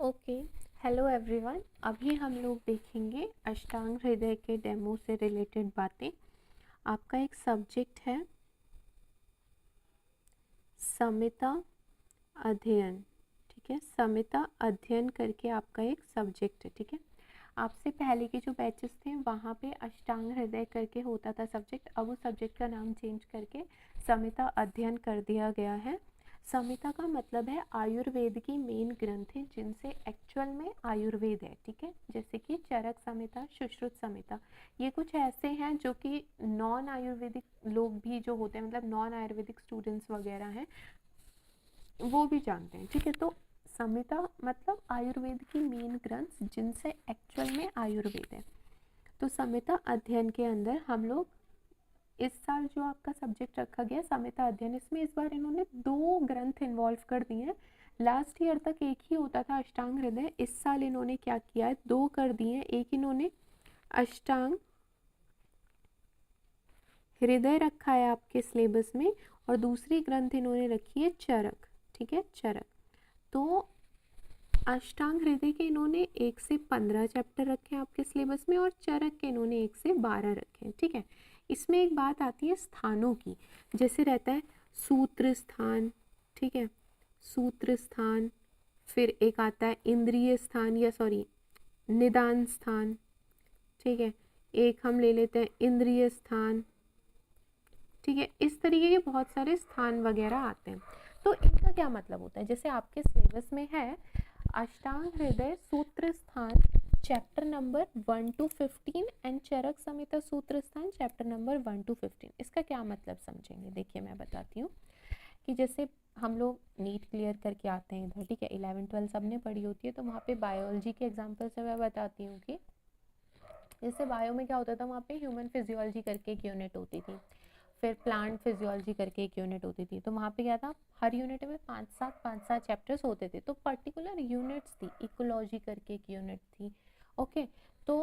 Okay, hello everyone. अभी हम लोग देखेंगे अष्टांग हृदय के डेमो से रिलेटेड बातें। आपका एक सब्जेक्ट है समिता अध्ययन, ठीक है। समिता अध्ययन करके आपका एक सब्जेक्ट है, ठीक है। आपसे पहले के जो बैचेस थे वहाँ पे अष्टांग हृदय करके होता था सब्जेक्ट, अब उस सब्जेक्ट का नाम चेंज करके समिता अध्ययन कर दिया गया है। समिता का मतलब है आयुर्वेद की मेन ग्रंथ है जिनसे एक्चुअल में आयुर्वेद है, ठीक है। जैसे कि चरक संहिता, सुश्रुत संहिता, ये कुछ ऐसे हैं जो कि नॉन आयुर्वेदिक लोग भी जो होते हैं, मतलब नॉन आयुर्वेदिक स्टूडेंट्स वगैरह हैं, वो भी जानते हैं, ठीक है। तो संहिता मतलब आयुर्वेद की मेन ग्रंथ जिनसे एक्चुअल में आयुर्वेद है। तो संहिता अध्ययन के अंदर हम लोग इस साल जो आपका सब्जेक्ट रखा गया संहिता अध्ययन, इसमें इस बार इन्होंने 2 ग्रंथ इन्वॉल्व कर दिए हैं। लास्ट ईयर तक एक ही होता था अष्टांग हृदय, इस साल इन्होंने क्या किया है, 2 कर दिए हैं। एक इन्होंने अष्टांग हृदय रखा है आपके सिलेबस में और दूसरी ग्रंथ इन्होंने रखी है चरक, ठीक है, चरक। तो अष्टांग हृदय के इन्होंने 1 से 15 चैप्टर रखे हैं आपके सिलेबस में और चरक के इन्होंने 1 से 12 रखे हैं, ठीक है। इसमें एक बात आती है स्थानों की, जैसे रहता है सूत्र स्थान, ठीक है, सूत्र स्थान। फिर एक आता है इंद्रिय स्थान या सॉरी निदान स्थान, ठीक है। एक हम ले लेते हैं इंद्रिय स्थान, ठीक है। इस तरीके के बहुत सारे स्थान वगैरह आते हैं। तो इनका क्या मतलब होता है, जैसे आपके सिलेबस में है अष्टांग हृदय सूत्र स्थान चैप्टर नंबर 1 to 15 एंड चरक संहिता सूत्र स्थान चैप्टर नंबर 1 to 15। इसका क्या मतलब समझेंगे, देखिए मैं बताती हूँ कि जैसे हम लोग नीट क्लियर करके आते हैं इधर, ठीक है, 11-12 सबने पढ़ी होती है, तो वहाँ पे बायोलॉजी के एग्जाम्पल से मैं बताती हूँ कि जैसे बायो में क्या होता था, वहाँ पे ह्यूमन फिजियोलॉजी करके एक यूनिट होती थी, फिर प्लांट फिजियोलॉजी करके एक यूनिट होती थी। तो वहाँ पे क्या था, हर यूनिट में 5-7 चैप्टर्स होते थे, तो पर्टिकुलर यूनिट्स थी, इकोलॉजी करके एक यूनिट थी, ओके। तो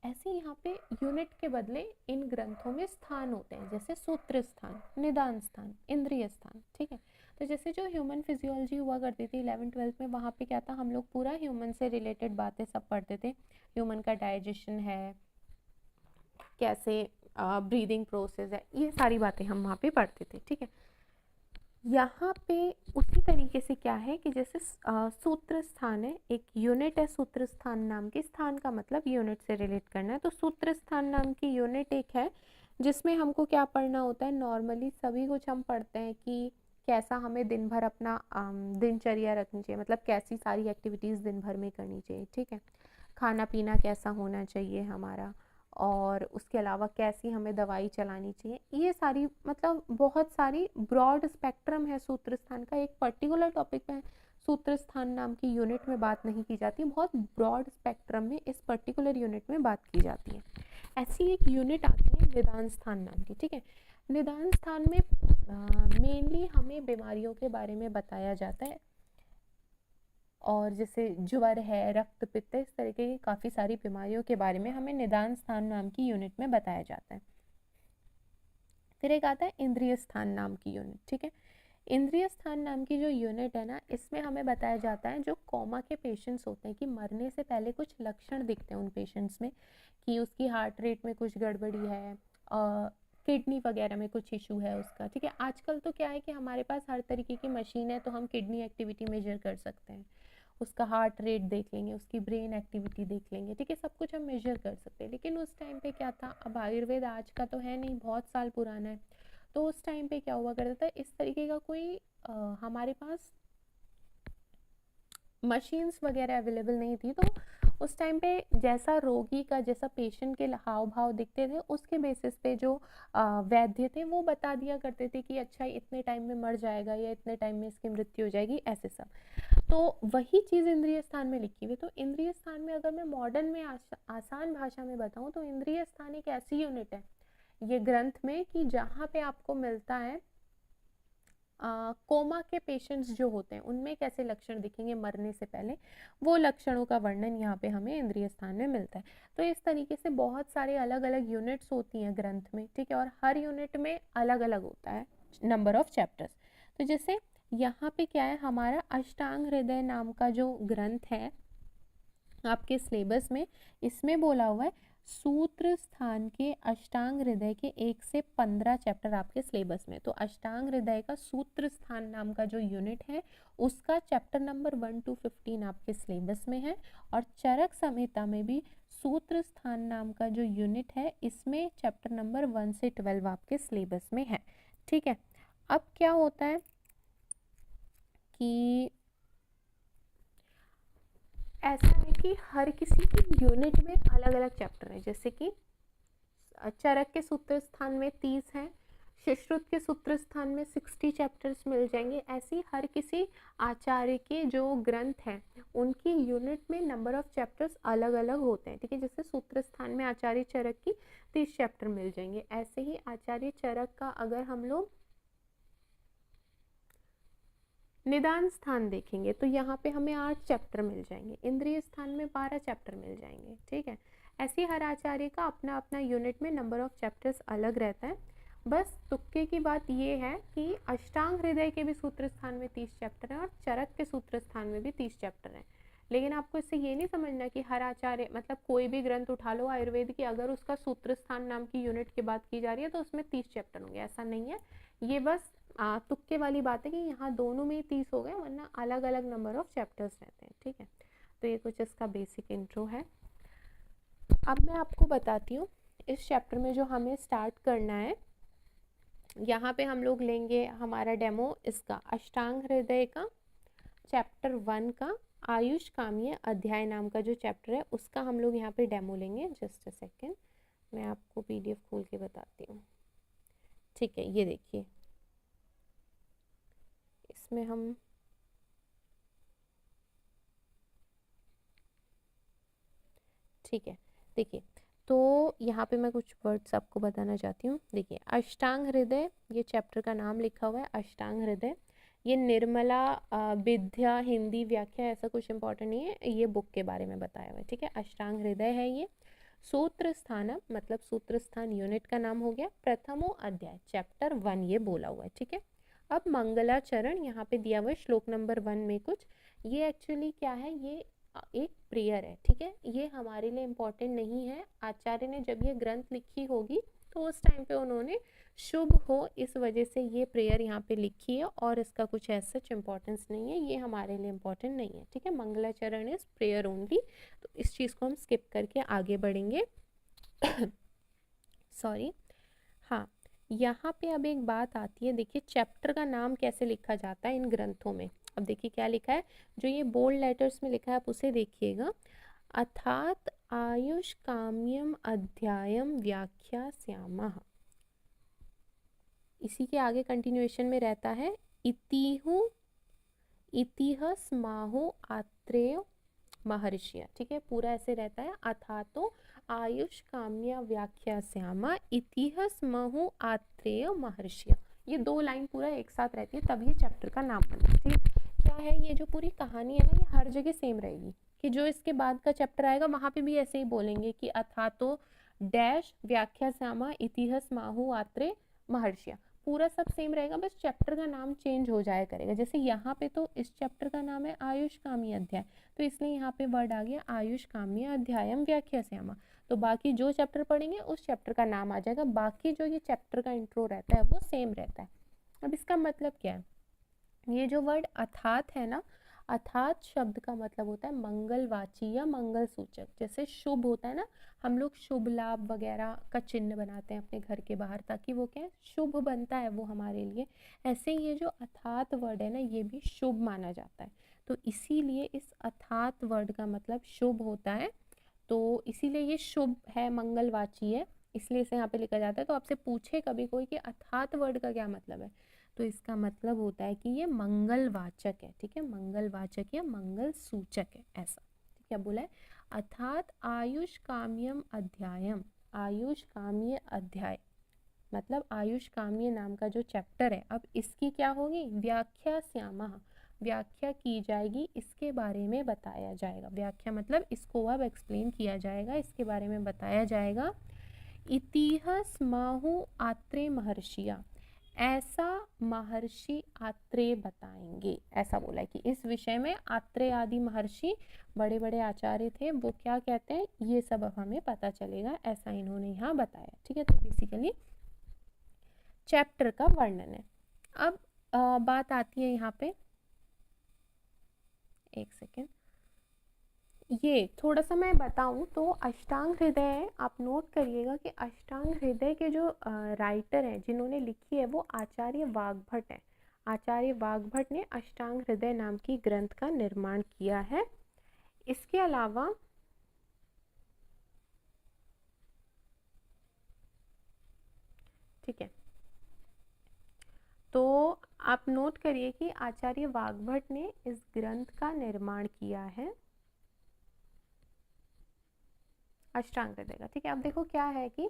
ऐसे यहाँ पे यूनिट के बदले इन ग्रंथों में स्थान होते हैं, जैसे सूत्र स्थान, निदान स्थान, इंद्रिय स्थान, ठीक है। तो जैसे जो ह्यूमन फिजियोलॉजी हुआ करती थी 11-12 में, वहाँ पे क्या था, हम लोग पूरा ह्यूमन से रिलेटेड बातें सब पढ़ते थे। ह्यूमन का डाइजेशन है, कैसे ब्रीदिंग प्रोसेस है, ये सारी बातें हम वहाँ पे पढ़ते थे, ठीक है। यहाँ पे उसी तरीके से क्या है कि जैसे सूत्र स्थान है, एक यूनिट है सूत्र स्थान नाम की, स्थान का मतलब यूनिट से रिलेट करना है। तो सूत्र स्थान नाम की यूनिट एक है जिसमें हमको क्या पढ़ना होता है, नॉर्मली सभी कुछ हम पढ़ते हैं कि कैसा हमें दिन भर अपना दिनचर्या रखनी चाहिए, मतलब कैसी सारी एक्टिविटीज़ दिन भर में करनी चाहिए, ठीक है। खाना पीना कैसा होना चाहिए हमारा, और उसके अलावा कैसी हमें दवाई चलानी चाहिए, ये सारी मतलब बहुत सारी ब्रॉड स्पेक्ट्रम है सूत्र स्थान का। एक पर्टिकुलर टॉपिक पे सूत्र स्थान नाम की यूनिट में बात नहीं की जाती, बहुत ब्रॉड स्पेक्ट्रम में इस पर्टिकुलर यूनिट में बात की जाती है। ऐसी एक यूनिट आती है निदान स्थान नाम की, ठीक है। निदान स्थान में मेनली हमें बीमारियों के बारे में बताया जाता है, और जैसे ज्वर है, रक्त पित्त है, इस तरीके की काफ़ी सारी बीमारियों के बारे में हमें निदान स्थान नाम की यूनिट में बताया जाता है। फिर एक आता है इंद्रिय स्थान नाम की यूनिट, ठीक है। इंद्रिय स्थान नाम की जो यूनिट है ना, इसमें हमें बताया जाता है जो कोमा के पेशेंट्स होते हैं कि मरने से पहले कुछ लक्षण दिखते हैं उन पेशेंट्स में, कि उसकी हार्ट रेट में कुछ गड़बड़ी है, किडनी वगैरह में कुछ इशू है उसका, ठीक है। आजकल तो क्या है कि हमारे पास हर तरीके की मशीन है, तो हम किडनी एक्टिविटी मेजर कर सकते हैं, उसका हार्ट रेट देख लेंगे, उसकी ब्रेन एक्टिविटी देख लेंगे, ठीक है, सब कुछ हम मेजर कर सकते हैं। लेकिन उस टाइम पे क्या था, अब आयुर्वेद आज का तो है नहीं, बहुत साल पुराना है, तो उस टाइम पे क्या हुआ करता था, इस तरीके का कोई हमारे पास मशीन्स वगैरह अवेलेबल नहीं थी। तो उस टाइम पे जैसा रोगी का, जैसा पेशेंट के हाव भाव दिखते थे, उसके बेसिस पे जो वैद्य थे वो बता दिया करते थे कि अच्छा इतने टाइम में मर जाएगा या इतने टाइम में इसकी मृत्यु हो जाएगी, ऐसे सब। तो वही चीज़ इंद्रिय स्थान में लिखी हुई। तो इंद्रिय स्थान में अगर मैं मॉडर्न में आसान भाषा में बताऊं, तो इंद्रिय स्थान एक ऐसी यूनिट है ये ग्रंथ में कि जहाँ पे आपको मिलता है कोमा के पेशेंट्स जो होते हैं उनमें कैसे लक्षण दिखेंगे मरने से पहले, वो लक्षणों का वर्णन यहाँ पे हमें इंद्रिय स्थान में मिलता है। तो इस तरीके से बहुत सारे अलग अलग यूनिट्स होती हैं ग्रंथ में, ठीक है, और हर यूनिट में अलग अलग होता है नंबर ऑफ चैप्टर्स। तो जैसे यहाँ पे क्या है, हमारा अष्टांग हृदय नाम का जो ग्रंथ है आपके सिलेबस में इसमें बोला हुआ है सूत्र स्थान के अष्टांग हृदय के 1 से 15 चैप्टर आपके सिलेबस में। तो अष्टांग हृदय का सूत्र स्थान नाम का जो यूनिट है उसका चैप्टर नंबर 1 to 15 आपके सिलेबस में है। और चरक संहिता में भी सूत्र स्थान नाम का जो यूनिट है इसमें चैप्टर नंबर 1 से 12 आपके सिलेबस में है। ठीक है, अब क्या होता है कि ऐसा है कि हर किसी की यूनिट में अलग अलग चैप्टर है। जैसे कि चरक के सूत्र स्थान में 30 हैं, सुश्रुत के सूत्र स्थान में 60 चैप्टर्स मिल जाएंगे। ऐसी हर किसी आचार्य के जो ग्रंथ हैं उनकी यूनिट में नंबर ऑफ चैप्टर्स अलग अलग होते हैं। ठीक है, जैसे सूत्र स्थान में आचार्य चरक की 30 चैप्टर मिल जाएंगे, ऐसे ही आचार्य चरक का अगर हम लोग निदान स्थान देखेंगे तो यहाँ पे हमें 8 चैप्टर मिल जाएंगे, इंद्रिय स्थान में 12 चैप्टर मिल जाएंगे। ठीक है, ऐसे हर आचार्य का अपना अपना यूनिट में नंबर ऑफ चैप्टर्स अलग रहता है। बस तुक्के की बात ये है कि अष्टांग हृदय के भी सूत्र स्थान में 30 चैप्टर हैं और चरक के सूत्र स्थान में भी 30 चैप्टर हैं। लेकिन आपको इससे ये नहीं समझना कि हर आचार्य मतलब कोई भी ग्रंथ उठा लो आयुर्वेद की, अगर उसका सूत्र स्थान नाम की यूनिट की बात की जा रही है तो उसमें 30 चैप्टर होंगे, ऐसा नहीं है। ये बस तुक्के वाली बात है कि यहाँ दोनों में ही 30 हो गए, वरना अलग अलग नंबर ऑफ चैप्टर्स रहते हैं। ठीक है, तो ये कुछ इसका बेसिक इंट्रो है। अब मैं आपको बताती हूँ इस चैप्टर में जो हमें स्टार्ट करना है। यहाँ पे हम लोग लेंगे हमारा डेमो इसका अष्टांग हृदय का चैप्टर 1 का आयुष काम्य अध्याय नाम का जो चैप्टर है उसका हम लोग यहाँ पे डेमो लेंगे। जस्ट अ सेकेंड, मैं आपको PDF खोल के बताती हूँ। ठीक है, ये देखिए इसमें हम ठीक है, देखिए तो यहाँ पे मैं कुछ वर्ड्स आपको बताना चाहती हूँ। देखिए अष्टांग हृदय, ये चैप्टर का नाम लिखा हुआ है अष्टांग हृदय। ये निर्मला विद्या हिंदी व्याख्या ऐसा कुछ इंपॉर्टेंट नहीं है, ये बुक के बारे में बताया हुआ है। ठीक है, अष्टांग हृदय है ये। सूत्र स्थान मतलब सूत्र स्थान यूनिट का नाम हो गया। प्रथमो अध्याय चैप्टर 1 ये बोला हुआ है। ठीक है, अब मंगलाचरण यहाँ पे दिया हुआ है श्लोक नंबर 1 में कुछ, ये एक्चुअली क्या है, ये एक प्रेयर है। ठीक है, ये हमारे लिए इम्पोर्टेंट नहीं है। आचार्य ने जब ये ग्रंथ लिखी होगी तो उस टाइम पे उन्होंने शुभ हो इस वजह से ये प्रेयर यहाँ पे लिखी है, और इसका कुछ ऐसा इम्पोर्टेंस नहीं है, ये हमारे लिए इम्पोर्टेंट नहीं है। ठीक है, मंगलाचरण इज प्रेयर ओनली, तो इस चीज़ को हम स्किप करके आगे बढ़ेंगे। सॉरी, हाँ, यहाँ पे अब एक बात आती है। देखिए चैप्टर का नाम कैसे लिखा जाता है इन ग्रंथों में। अब देखिए क्या लिखा है, जो ये बोल्ड लेटर्स में लिखा है आप उसे देखिएगा। अर्थात आयुष काम्यम अध्यायम व्याख्यास्यामः, इसी के आगे कंटिन्यूएशन में रहता है इतिहु इतिह स्माहु आत्रेय महर्षिया। ठीक है, पूरा ऐसे रहता है अथातो आयुष काम्या व्याख्यास्यामः इतिह स्महु आत्रेय महर्षिया। ये 2 लाइन पूरा एक साथ रहती है तब ये चैप्टर का नाम बनता है। ठीक, क्या है ये जो पूरी कहानी है ना, ये हर जगह सेम रहेगी कि जो इसके बाद का चैप्टर आएगा वहां पे भी ऐसे ही बोलेंगे कि अथातो डैश व्याख्यास्यामः इतिह स्माहु आत्रेय महर्षिया, पूरा सब सेम रहेगा, बस चैप्टर का नाम चेंज हो जाया करेगा। जैसे यहाँ पे तो इस चैप्टर का नाम है आयुष काम्य अध्याय, तो इसलिए यहाँ पे वर्ड आ गया आयुष काम्य अध्यायम व्याख्यास्यामः। तो बाकी जो चैप्टर पढ़ेंगे उस चैप्टर का नाम आ जाएगा, बाकी जो ये चैप्टर का इंट्रो रहता है वो सेम रहता है। अब इसका मतलब क्या है, ये जो वर्ड अर्थात है ना, अर्थात शब्द का मतलब होता है मंगलवाची या मंगल सूचक। जैसे शुभ होता है ना, हम लोग शुभ लाभ वगैरह का चिन्ह बनाते हैं अपने घर के बाहर ताकि वो क्या है, शुभ बनता है वो हमारे लिए। ऐसे ये जो अर्थात वर्ड है ना, ये भी शुभ माना जाता है, तो इसीलिए इस अर्थात वर्ड का मतलब शुभ होता है। तो इसीलिए ये शुभ है, मंगलवाची है, इसलिए इसे यहाँ पे लिखा जाता है। तो आपसे पूछे कभी कोई कि अर्थात वर्ड का क्या मतलब है, तो इसका मतलब होता है कि ये मंगलवाचक है। ठीक है, मंगलवाचक या मंगल सूचक है ऐसा। ठीक है, बोला है अर्थात आयुष काम्यम अध्यायम, आयुष काम्य अध्याय मतलब आयुष काम्य नाम का जो चैप्टर है, अब इसकी क्या होगी, व्याख्यास्यामः, व्याख्या की जाएगी, इसके बारे में बताया जाएगा। व्याख्या मतलब इसको अब एक्सप्लेन किया जाएगा, इसके बारे में बताया जाएगा। इतिह स्माहु आत्रेय महर्षिया, ऐसा महर्षि आत्रेय बताएंगे। ऐसा बोला है कि इस विषय में आत्रेय आदि महर्षि बड़े बड़े आचार्य थे, वो क्या कहते हैं ये सब अब हमें पता चलेगा, ऐसा इन्होंने यहाँ बताया। ठीक है, तो बेसिकली चैप्टर का वर्णन है। अब बात आती है यहाँ पे, एक सेकेंड, ये थोड़ा सा मैं बताऊं तो अष्टांग हृदय है, आप नोट करिएगा कि अष्टांग हृदय के जो राइटर हैं जिन्होंने लिखी है वो आचार्य वाग्भट है। आचार्य वाग्भट ने अष्टांग हृदय नाम की ग्रंथ का निर्माण किया है। इसके अलावा ठीक है, तो आप नोट करिए कि आचार्य वाग्भट ने इस ग्रंथ का निर्माण किया है अष्टांग हृदय का। ठीक है, अब देखो क्या है कि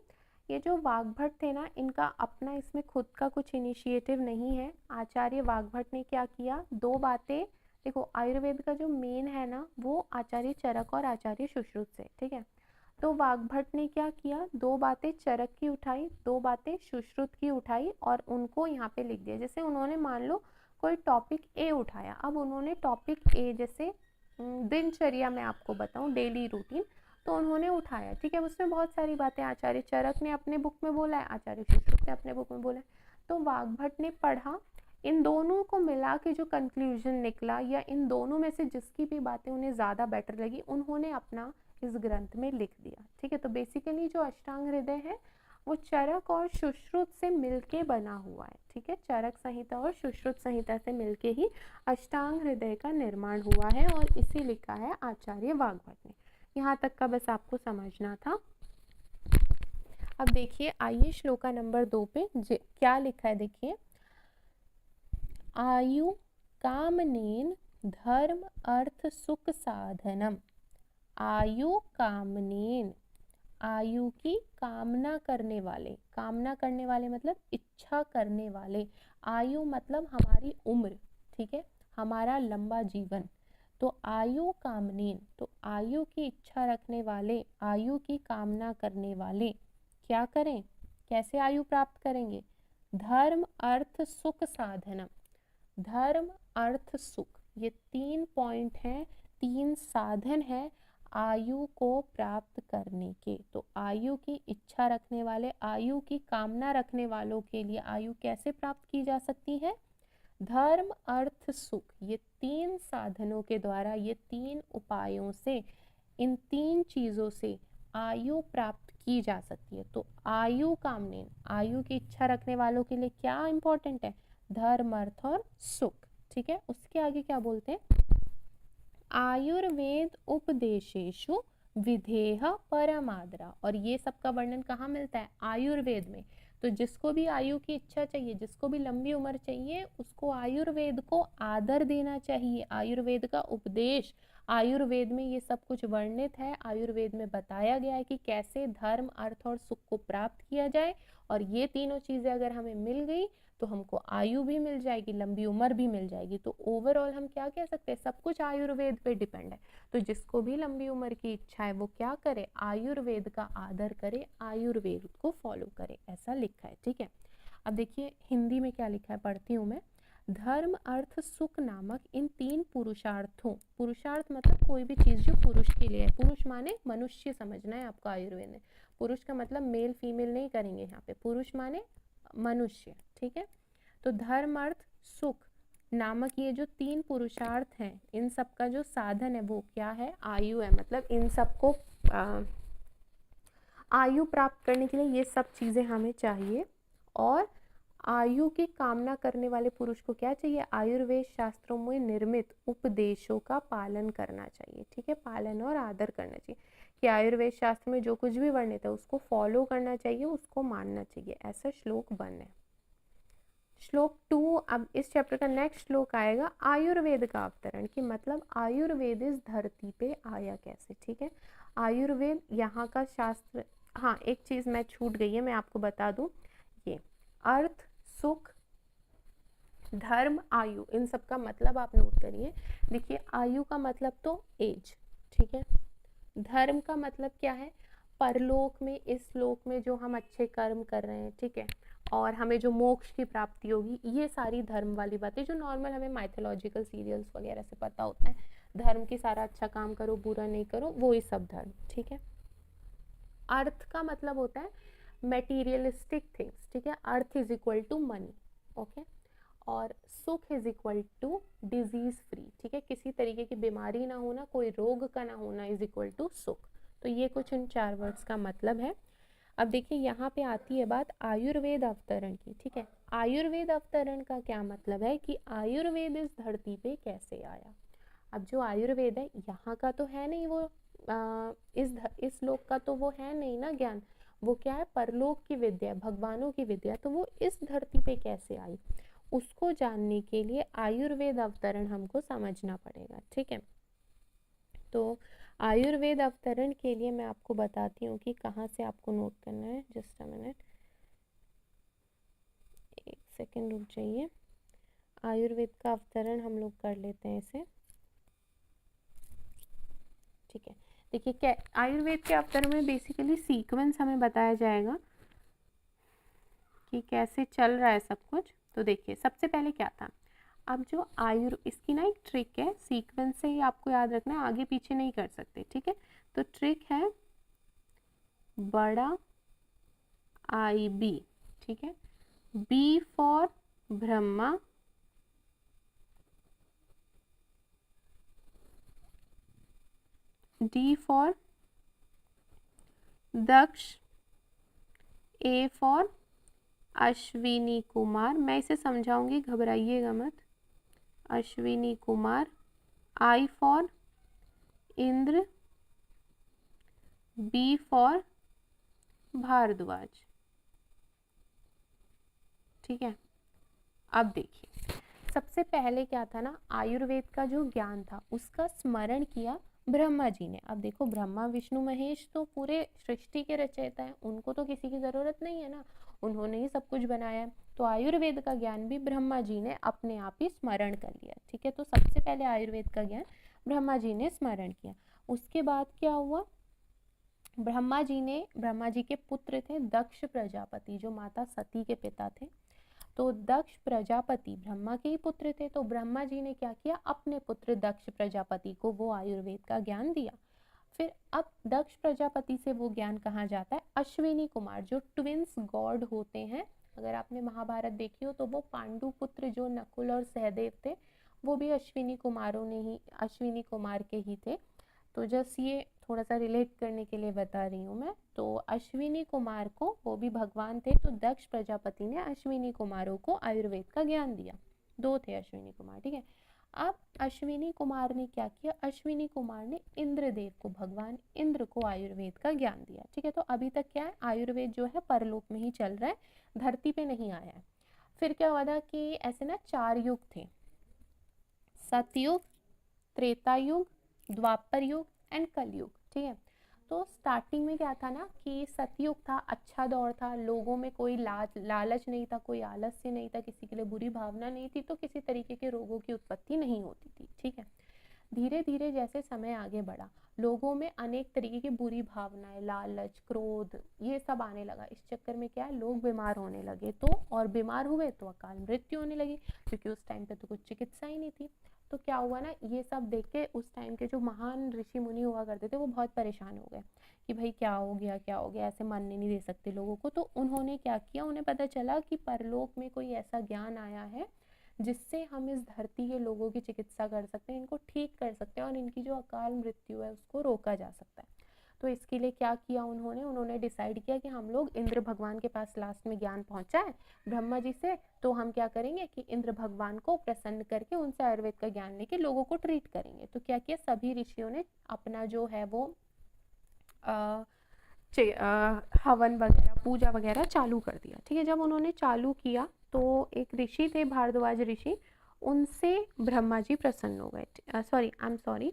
ये जो वाग्भट थे ना, इनका अपना इसमें खुद का कुछ इनिशिएटिव नहीं है। आचार्य वाग्भट ने क्या किया, दो बातें देखो, आयुर्वेद का जो मेन है ना वो आचार्य चरक और आचार्य सुश्रुत से। ठीक है, तो वाग्भट ने क्या किया, दो बातें चरक की उठाई, दो बातें सुश्रुत की उठाई और उनको यहाँ पे लिख दिया। जैसे उन्होंने मान लो कोई टॉपिक ए उठाया, अब उन्होंने टॉपिक ए जैसे दिनचर्या में आपको बताऊं डेली रूटीन, तो उन्होंने उठाया। ठीक है, उसमें बहुत सारी बातें आचार्य चरक ने अपने बुक में बोला है, आचार्य सुश्रुत ने अपने बुक में बोला है। तो वाग्भट ने पढ़ा, इन दोनों को मिला के जो कंक्लूजन निकला या इन दोनों में से जिसकी भी बातें उन्हें ज़्यादा बेटर लगी उन्होंने अपना इस ग्रंथ में लिख दिया। ठीक है, तो बेसिकली जो अष्टांग हृदय है वो चरक और सुश्रुत से मिलके बना हुआ है। ठीक है, चरक संहिता और सुश्रुत संहिता से मिलके ही अष्टांग हृदय का निर्माण हुआ है और इसे लिखा है आचार्य वाग्भट ने। यहाँ तक का बस आपको समझना था। अब देखिए, आइए श्लोका नंबर 2 पे क्या लिखा है, देखिए, आयु कामनेन धर्म अर्थ सुख साधनम। आयु कामनेन, आयु की कामना करने वाले, कामना करने वाले मतलब इच्छा करने वाले, आयु मतलब हमारी उम्र। ठीक है, हमारा लंबा जीवन, तो आयु कामनेन, तो आयु की इच्छा रखने वाले, आयु की कामना करने वाले क्या करें, कैसे आयु प्राप्त करेंगे, धर्म अर्थ सुख साधनम। धर्म अर्थ सुख, ये 3 पॉइंट हैं, 3 साधन हैं आयु को प्राप्त करने के। तो आयु की इच्छा रखने वाले, आयु की कामना रखने वालों के लिए आयु कैसे प्राप्त की जा सकती है, धर्म अर्थ सुख, ये 3 साधनों के द्वारा, ये 3 उपायों से, इन 3 चीज़ों से आयु प्राप्त की जा सकती है। तो आयु कामनेन, आयु की इच्छा रखने वालों के लिए क्या इंपॉर्टेंट है, धर्म अर्थ और सुख। ठीक है, उसके आगे क्या बोलते हैं, आयुर्वेद उपदेशेषु विधेह परमाद्रा। और ये सब का वर्णन कहाँ मिलता है, आयुर्वेद में। तो जिसको भी आयु की इच्छा चाहिए, जिसको भी लंबी उम्र चाहिए, उसको आयुर्वेद को आदर देना चाहिए। आयुर्वेद का उपदेश, आयुर्वेद में ये सब कुछ वर्णित है, आयुर्वेद में बताया गया है कि कैसे धर्म अर्थ और सुख को प्राप्त किया जाए। और ये तीनों चीज़ें अगर हमें मिल गई तो हमको आयु भी मिल जाएगी, लंबी उम्र भी मिल जाएगी। तो ओवरऑल हम क्या कह सकते हैं, सब कुछ आयुर्वेद पे डिपेंड है। तो जिसको भी लंबी उम्र की इच्छा है वो क्या करे, आयुर्वेद का आदर करे, आयुर्वेद को फॉलो करे, ऐसा लिखा है। ठीक है, अब देखिए हिंदी में क्या लिखा है, पढ़ती हूँ मैं। धर्म अर्थ सुख नामक इन 3 पुरुषार्थों, पुरुषार्थ मतलब कोई भी चीज़ जो पुरुष के लिए है, पुरुष माने मनुष्य समझना है आपको आयुर्वेद में, पुरुष का मतलब मेल फीमेल नहीं करेंगे यहाँ पे, पुरुष माने मनुष्य। ठीक है, तो धर्म अर्थ सुख नामक ये जो 3 पुरुषार्थ हैं, इन सब का जो साधन है वो क्या है, आयु है। मतलब इन सबको आयु प्राप्त करने के लिए ये सब चीज़ें हमें चाहिए। और आयु की कामना करने वाले पुरुष को क्या चाहिए, आयुर्वेद शास्त्रों में निर्मित उपदेशों का पालन करना चाहिए। ठीक है, पालन और आदर करना चाहिए कि आयुर्वेद शास्त्र में जो कुछ भी वर्णित है उसको फॉलो करना चाहिए, उसको मानना चाहिए। ऐसा श्लोक 1 है। श्लोक 2, अब इस चैप्टर का नेक्स्ट श्लोक आएगा आयुर्वेद का अवतरण, कि मतलब आयुर्वेद इस धरती पे आया कैसे। ठीक है, आयुर्वेद यहाँ का शास्त्र। हाँ, एक चीज़ मैं छूट गई है, मैं आपको बता दूँ, ये अर्थ सुख धर्म आयु, इन सब का मतलब आप नोट करिए। देखिए, आयु का मतलब तो एज। ठीक है, धर्म का मतलब क्या है, परलोक में, इस लोक में जो हम अच्छे कर्म कर रहे हैं। ठीक है, और हमें जो मोक्ष की प्राप्ति होगी, ये सारी धर्म वाली बातें जो नॉर्मल हमें माइथोलॉजिकल सीरियल्स वगैरह से पता होता है, धर्म की सारा अच्छा काम करो बुरा नहीं करो, वो ही सब धर्म, ठीक है। अर्थ का मतलब होता है मेटीरियलिस्टिक थिंग्स, ठीक है, अर्थ is equal to money, okay, और सुख is equal to disease free, ठीक है, किसी तरीके की बीमारी ना होना, कोई रोग का ना होना इज इक्वल टू सुख। तो ये कुछ इन 4 वर्ड्स का मतलब है। अब देखिए यहाँ पे आती है बात आयुर्वेद अवतरण की, ठीक है। आयुर्वेद अवतरण का क्या मतलब है कि आयुर्वेद इस धरती पे कैसे आया। अब जो आयुर्वेद है यहाँ का तो है नहीं, वो इस लोक का तो वो है नहीं ना ज्ञान, वो क्या है, परलोक की विद्या, भगवानों की विद्या, तो वो इस धरती पे कैसे आई, उसको जानने के लिए आयुर्वेद अवतरण हमको समझना पड़ेगा, ठीक है। तो आयुर्वेद अवतरण के लिए मैं आपको बताती हूँ कि कहाँ से आपको नोट करना है। जस्ट अ मिनट, एक सेकेंड रुक जाइए। आयुर्वेद का अवतरण हम लोग कर लेते हैं इसे, ठीक है। देखिए क्या आयुर्वेद के अवतरण में बेसिकली सीक्वेंस हमें बताया जाएगा कि कैसे चल रहा है सब कुछ। तो देखिए सबसे पहले क्या था, अब जो इसकी ना एक ट्रिक है, सीक्वेंस से ही आपको याद रखना है, आगे पीछे नहीं कर सकते, ठीक है। तो ट्रिक है बड़ा आई बी, ठीक है, B for Brahma, D for Daksh, A for Ashwini Kumar, मैं इसे समझाऊंगी घबराइएगा मत, Ashwini Kumar, I for Indra, B for Bharadwaj, ठीक है। अब देखिए सबसे पहले क्या था ना, आयुर्वेद का जो ज्ञान था उसका स्मरण किया ब्रह्मा जी ने। अब देखो ब्रह्मा विष्णु महेश तो पूरे सृष्टि के रचयिता हैं, उनको तो किसी की ज़रूरत नहीं है ना, उन्होंने ही सब कुछ बनाया है। तो आयुर्वेद का ज्ञान भी ब्रह्मा जी ने अपने आप ही स्मरण कर लिया, ठीक है। तो सबसे पहले आयुर्वेद का ज्ञान ब्रह्मा जी ने स्मरण किया। उसके बाद क्या हुआ, ब्रह्मा जी के पुत्र थे दक्ष प्रजापति, जो माता सती के पिता थे। तो दक्ष प्रजापति ब्रह्मा के ही पुत्र थे, तो ब्रह्मा जी ने क्या किया, अपने पुत्र दक्ष प्रजापति को वो आयुर्वेद का ज्ञान दिया। फिर अब दक्ष प्रजापति से वो ज्ञान कहाँ जाता है, अश्विनी कुमार जो ट्विंस गॉड होते हैं, अगर आपने महाभारत देखी हो तो वो पांडु पुत्र जो नकुल और सहदेव थे वो भी अश्विनी कुमार के ही थे। तो जस्ट ये थोड़ा सा रिलेट करने के लिए बता रही हूँ मैं। तो अश्विनी कुमार को, वो भी भगवान थे, तो दक्ष प्रजापति ने अश्विनी कुमारों को आयुर्वेद का ज्ञान दिया, 2 थे अश्विनी कुमार, ठीक है। अब अश्विनी कुमार ने क्या किया, अश्विनी कुमार ने इंद्रदेव को, भगवान इंद्र को आयुर्वेद का ज्ञान दिया, ठीक है। तो अभी तक क्या है, आयुर्वेद जो है परलोक में ही चल रहा है, धरती पे नहीं आया है। फिर क्या हुआ था कि ऐसे ना 4 युग थे, सतयुग, त्रेता युग, द्वापर युग एंड कलयुग, ठीक है। तो स्टार्टिंग में क्या था ना कि सतयुग था, अच्छा दौर था, लोगों में कोई लालच नहीं था, कोई आलस्य नहीं था, किसी के लिए बुरी भावना नहीं थी, तो किसी तरीके के रोगों की उत्पत्ति नहीं होती थी, ठीक है। धीरे धीरे जैसे समय आगे बढ़ा, लोगों में अनेक तरीके की बुरी भावनाएं, लालच, क्रोध, ये सब आने लगा। इस चक्कर में क्या है, लोग बीमार होने लगे, तो और बीमार हुए तो अकाल मृत्यु होने लगी, क्योंकि उस टाइम पे तो कुछ चिकित्सा ही नहीं थी। तो क्या हुआ ना, ये सब देख के उस टाइम के जो महान ऋषि मुनि हुआ करते थे वो बहुत परेशान हो गए कि भाई क्या हो गया, ऐसे मरने नहीं दे सकते लोगों को। तो उन्होंने क्या किया, उन्हें पता चला कि परलोक में कोई ऐसा ज्ञान आया है जिससे हम इस धरती के लोगों की चिकित्सा कर सकते हैं, इनको ठीक कर सकते हैं और इनकी जो अकाल मृत्यु है उसको रोका जा सकता है। तो इसके लिए क्या किया उन्होंने डिसाइड किया कि हम लोग इंद्र भगवान के पास लास्ट में ज्ञान पहुंचा है ब्रह्मा जी से, तो हम क्या करेंगे कि इंद्र भगवान को प्रसन्न करके उनसे आयुर्वेद का ज्ञान लेके लोगों को ट्रीट करेंगे। तो क्या किया, सभी ऋषियों ने अपना जो है वो हवन वगैरह, पूजा वगैरह चालू कर दिया, ठीक है। जब उन्होंने चालू किया तो एक ऋषि थे भारद्वाज ऋषि, उनसे ब्रह्मा जी प्रसन्न हो गए,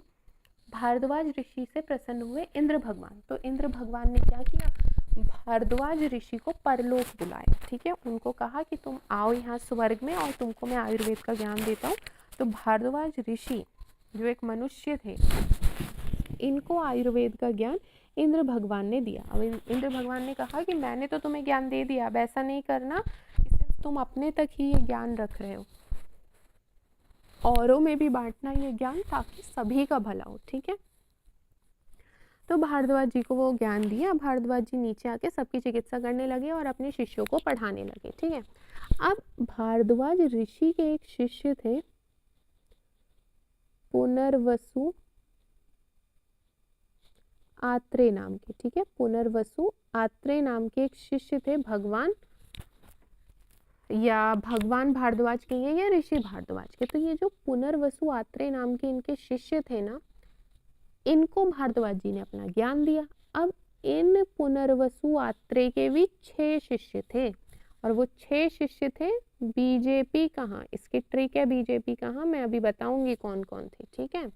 भारद्वाज ऋषि से प्रसन्न हुए इंद्र भगवान। तो इंद्र भगवान ने क्या किया, भारद्वाज ऋषि को परलोक बुलाया, ठीक है। उनको कहा कि तुम आओ यहाँ स्वर्ग में और तुमको मैं आयुर्वेद का ज्ञान देता हूँ। तो भारद्वाज ऋषि जो एक मनुष्य थे, इनको आयुर्वेद का ज्ञान इंद्र भगवान ने दिया। अब इंद्र भगवान ने कहा कि मैंने तो तुम्हें ज्ञान दे दिया, अब ऐसा नहीं करना तुम अपने तक ही ये ज्ञान रख रहे हो, औरों में भी बांटना ये ज्ञान ताकि सभी का भला हो, ठीक है। तो भारद्वाज जी को वो ज्ञान दिया। भारद्वाज जी नीचे आके सबकी चिकित्सा करने लगे और अपने शिष्यों को पढ़ाने लगे, ठीक है। अब भारद्वाज ऋषि के एक शिष्य थे पुनर्वसु आत्रेय नाम के, ठीक है। पुनर्वसु आत्रेय नाम के एक शिष्य थे, भगवान भारद्वाज के या ऋषि भारद्वाज के। तो ये जो पुनर्वसु आत्रेय नाम के इनके शिष्य थे ना, इनको भारद्वाज जी ने अपना ज्ञान दिया। अब इन पुनर्वसु आत्रेय के भी 6 शिष्य थे और वो 6 शिष्य थे बीजेपी कहाँ, इसकी ट्रिक है बीजेपी कहाँ, मैं अभी बताऊंगी कौन कौन थे, ठीक है।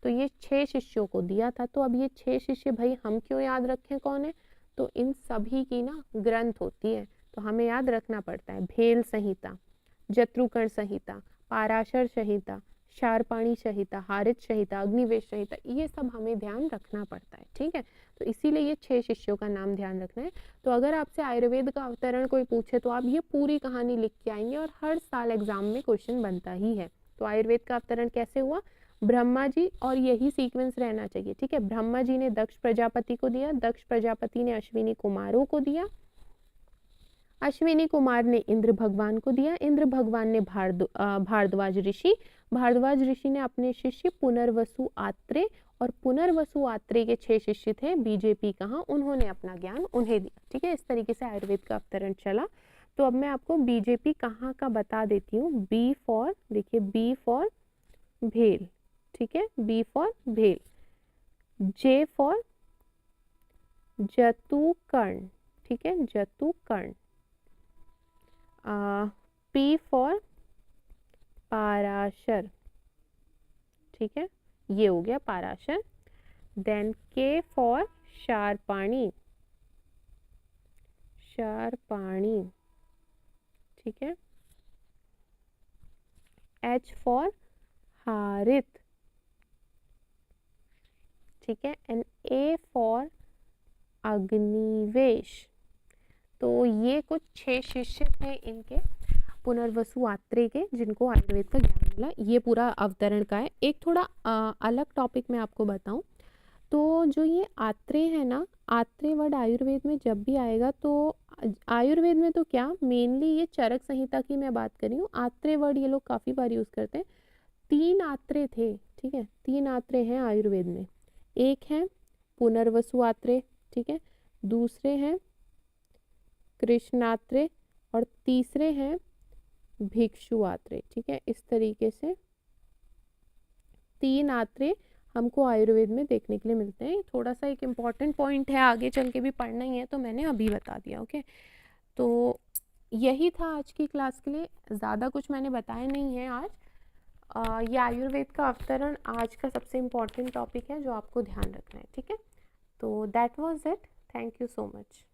तो ये 6 शिष्यों को दिया था। तो अब ये 6 शिष्य भाई हम क्यों याद रखें कौन है, तो इन सभी की ना ग्रंथ होती है, तो हमें याद रखना पड़ता है। भेल संहिता, जत्रुकर्ण संहिता, पाराशर संहिता, शारपाणी संहिता, हारित संहिता, अग्निवेश संहिता, ये सब हमें ध्यान रखना पड़ता है, ठीक है। तो इसीलिए ये 6 शिष्यों का नाम ध्यान रखना है। तो अगर आपसे आयुर्वेद का अवतरण कोई पूछे तो आप ये पूरी कहानी लिख के आएंगे और हर साल एग्जाम में क्वेश्चन बनता ही है। तो आयुर्वेद का अवतरण कैसे हुआ, ब्रह्मा जी, और यही सीक्वेंस रहना चाहिए, ठीक है। ब्रह्मा जी ने दक्ष प्रजापति को दिया, दक्ष प्रजापति ने अश्विनी कुमारों को दिया, अश्विनी कुमार ने इंद्र भगवान को दिया, इंद्र भगवान ने भारद्वाज ऋषि, भारद्वाज ऋषि ने अपने शिष्य पुनर्वसु आत्रेय, और पुनर्वसु आत्रेय के 6 शिष्य थे बीजेपी कहाँ, उन्होंने अपना ज्ञान उन्हें दिया, ठीक है। इस तरीके से आयुर्वेद का अवतरण चला। तो अब मैं आपको बीजेपी कहाँ का बता देती हूँ। बी फॉर, देखिए बी फॉर भेल, ठीक है, बी फॉर भेल, जे फॉर जतुकर्ण, ठीक है, जतुकर्ण, पी फॉर पाराशर, ठीक है, ये हो गया पाराशर। देन के फॉर शारपाणी, शारपाणी, ठीक है। एच फॉर हारित, ठीक है, एंड ए फॉर अग्निवेश। तो ये कुछ 6 शिष्य थे इनके पुनर्वसु आत्रेय के, जिनको आयुर्वेद का ज्ञान मिला। ये पूरा अवतरण का है। एक थोड़ा अलग टॉपिक मैं आपको बताऊं तो जो ये आत्रेय है ना, आत्रेय वर्ड आयुर्वेद में जब भी आएगा तो आयुर्वेद में तो क्या, मेनली ये चरक संहिता की मैं बात कर रही हूँ। आत्रेय वर्ड ये लोग काफ़ी बार यूज़ करते हैं। 3 आत्रेय थे, ठीक है, 3 आत्रेय हैं आयुर्वेद में। एक है पुनर्वसु आत्रेय, ठीक है, दूसरे हैं कृष्णात्रेय और तीसरे हैं भिक्षु आत्रेय, ठीक है। इस तरीके से 3 आत्रेय हमको आयुर्वेद में देखने के लिए मिलते हैं। थोड़ा सा एक इम्पॉर्टेंट पॉइंट है, आगे चल के भी पढ़ना ही है, तो मैंने अभी बता दिया, ओके। तो यही था आज की क्लास के लिए, ज़्यादा कुछ मैंने बताया नहीं है आज। ये आयुर्वेद का अवतरण आज का सबसे इम्पॉर्टेंट टॉपिक है जो आपको ध्यान रखना है, ठीक है। तो that was it, thank you so much.